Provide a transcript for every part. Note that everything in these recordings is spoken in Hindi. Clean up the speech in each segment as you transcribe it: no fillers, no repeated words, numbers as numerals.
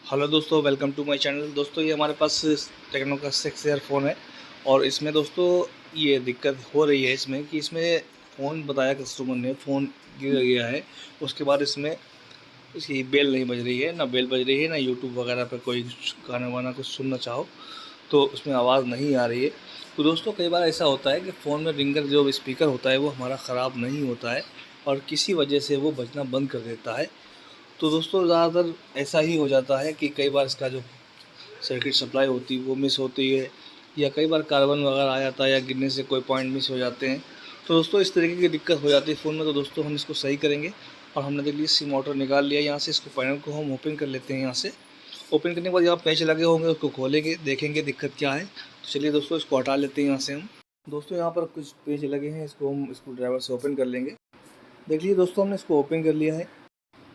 हेलो दोस्तों, वेलकम टू माय चैनल। दोस्तों ये हमारे पास टेक्नो का 6 ईयरफोन है और इसमें दोस्तों ये दिक्कत हो रही है इसमें कि इसमें फ़ोन बताया कस्टमर ने फ़ोन गिर गया है। उसके बाद इसमें इसकी बेल नहीं बज रही है, ना बेल बज रही है, ना यूट्यूब वगैरह पे कोई गाना वाना कुछ सुनना चाहो तो उसमें आवाज़ नहीं आ रही है। तो दोस्तों कई बार ऐसा होता है कि फ़ोन में रिंगर जो स्पीकर होता है वो हमारा ख़राब नहीं होता है और किसी वजह से वो बजना बंद कर देता है। तो दोस्तों ज़्यादातर ऐसा ही हो जाता है कि कई बार इसका जो सर्किट सप्लाई होती है वो मिस होती है, या कई बार कार्बन वगैरह आ जाता है, या गिरने से कोई पॉइंट मिस हो जाते हैं। तो दोस्तों इस तरीके की दिक्कत हो जाती है फ़ोन में। तो दोस्तों हम इसको सही करेंगे और हमने देख लीजिए सी मोटर निकाल लिया यहाँ से। इसको पैनल को हम ओपन कर लेते हैं। यहाँ से ओपन करने के बाद यहाँ पेंच लगे होंगे, उसको खोलेंगे, देखेंगे दिक्कत क्या है। तो चलिए दोस्तों इसको हटा लेते हैं यहाँ से हम। दोस्तों यहाँ पर कुछ पेंच लगे हैं, इसको हम स्क्रू ड्राइवर से ओपन कर लेंगे। देख लीजिए दोस्तों हमने इसको ओपन कर लिया है।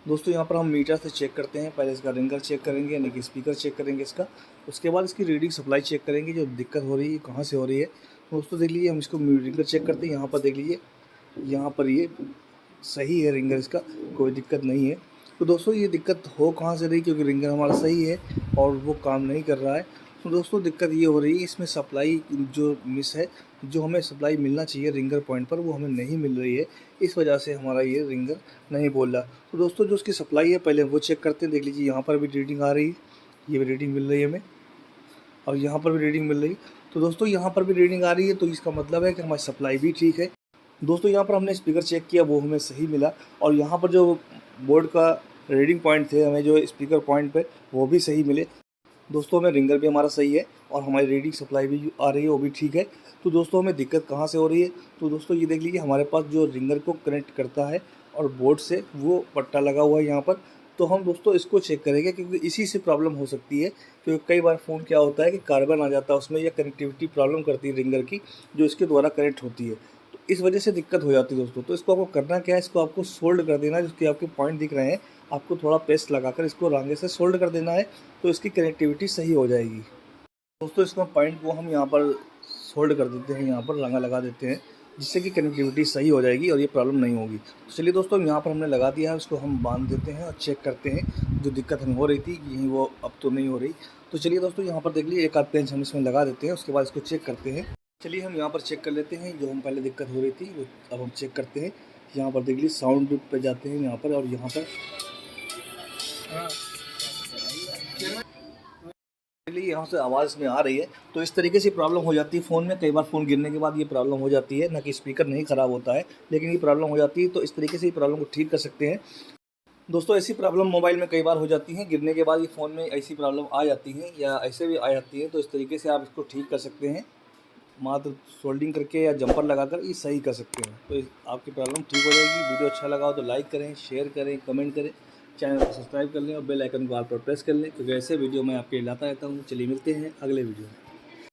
दोस्तों यहाँ पर हम मीटर से चेक करते हैं। पहले इसका रिंगर चेक करेंगे, यानी कि स्पीकर चेक करेंगे इसका। उसके बाद इसकी रीडिंग सप्लाई चेक करेंगे, जो दिक्कत हो रही है कहाँ से हो रही है। दोस्तों देख लीजिए हम इसको रिंगर चेक करते हैं। यहाँ पर देख लीजिए, यहाँ पर ये सही है रिंगर, इसका कोई दिक्कत नहीं है। तो दोस्तों ये दिक्कत हो कहाँ से रही, क्योंकि रिंगर हमारा सही है और वो काम नहीं कर रहा है। तो दोस्तों दिक्कत ये हो रही है, इसमें सप्लाई जो मिस है, जो हमें सप्लाई मिलना चाहिए रिंगर पॉइंट पर वो हमें नहीं मिल रही है। इस वजह से हमारा ये रिंगर नहीं बोल रहा। तो दोस्तों जो उसकी सप्लाई है पहले वो चेक करते हैं। देख लीजिए यहाँ पर भी रीडिंग आ रही है, ये भी रीडिंग मिल रही है हमें, और यहाँ पर भी रीडिंग मिल रही है। तो दोस्तों यहाँ पर भी रीडिंग आ रही है, तो इसका मतलब है कि हमारी सप्लाई भी ठीक है। दोस्तों यहाँ पर हमने स्पीकर चेक किया, वो हमें सही मिला। और यहाँ पर जो बोर्ड का रीडिंग पॉइंट थे, हमें जो स्पीकर पॉइंट पे वो भी सही मिले। दोस्तों हमें रिंगर भी हमारा सही है और हमारी रीडिंग सप्लाई भी आ रही है, वो भी ठीक है। तो दोस्तों हमें दिक्कत कहाँ से हो रही है, तो दोस्तों ये देख लीजिए हमारे पास जो रिंगर को कनेक्ट करता है और बोर्ड से वो पट्टा लगा हुआ है यहाँ पर। तो हम दोस्तों इसको चेक करेंगे, क्योंकि इसी से प्रॉब्लम हो सकती है। क्योंकि कई बार फ़ोन क्या होता है कि कार्बन आ जाता है उसमें, या कनेक्टिविटी प्रॉब्लम करती है रिंगर की, जो इसके द्वारा कनेक्ट होती है। तो इस वजह से दिक्कत हो जाती है दोस्तों। तो इसको आपको करना क्या है, इसको आपको सोल्ड कर देना है। जिसके आपके पॉइंट दिख रहे हैं, आपको थोड़ा पेस्ट लगाकर इसको रांगे से सोल्ड कर देना है, तो इसकी कनेक्टिविटी सही हो जाएगी। दोस्तों इसको पॉइंट को हम यहाँ पर सोल्ड कर देते हैं, यहाँ पर रांगा लगा देते हैं, जिससे कि कनेक्टिविटी सही हो जाएगी और ये प्रॉब्लम नहीं होगी। तो चलिए दोस्तों यहाँ पर हमने लगा दिया है, उसको हम बांध देते हैं और चेक करते हैं जो दिक्कत हमें हो रही थी यही वो अब तो नहीं हो रही। तो चलिए दोस्तों यहाँ पर देख लीजिए एक आध पेंच हम इसमें लगा देते हैं, उसके बाद इसको चेक करते हैं। चलिए हम यहाँ पर चेक कर लेते हैं, जो हम पहले दिक्कत हो रही थी वो अब हम चेक करते हैं। यहाँ पर देख लीजिए साउंड पे जाते हैं यहाँ पर, और यहाँ पर लिए यहाँ से आवाज़ में आ रही है। तो इस तरीके से प्रॉब्लम हो जाती है फ़ोन में। कई बार फ़ोन गिरने के बाद ये प्रॉब्लम हो जाती है, ना कि स्पीकर नहीं ख़राब होता है, लेकिन ये प्रॉब्लम हो जाती है। तो इस तरीके से ये प्रॉब्लम को ठीक कर सकते हैं। दोस्तों ऐसी प्रॉब्लम मोबाइल में कई बार हो जाती है, गिरने के बाद ये फ़ोन में ऐसी प्रॉब्लम आ जाती है, या ऐसे भी आ जाती है। तो इस तरीके से आप इसको ठीक कर सकते हैं, मात्र सोल्डिंग करके या जंपर लगाकर ये सही कर सकते हैं। तो आपकी प्रॉब्लम ठीक हो जाएगी। वीडियो अच्छा लगा हो तो लाइक करें, शेयर करें, कमेंट करें, चैनल को सब्सक्राइब कर लें और बेल आइकन को ऑल पर प्रेस कर लें, क्योंकि ऐसे वीडियो मैं आपके लिए लाता रहता हूँ। चलिए मिलते हैं अगले वीडियो में।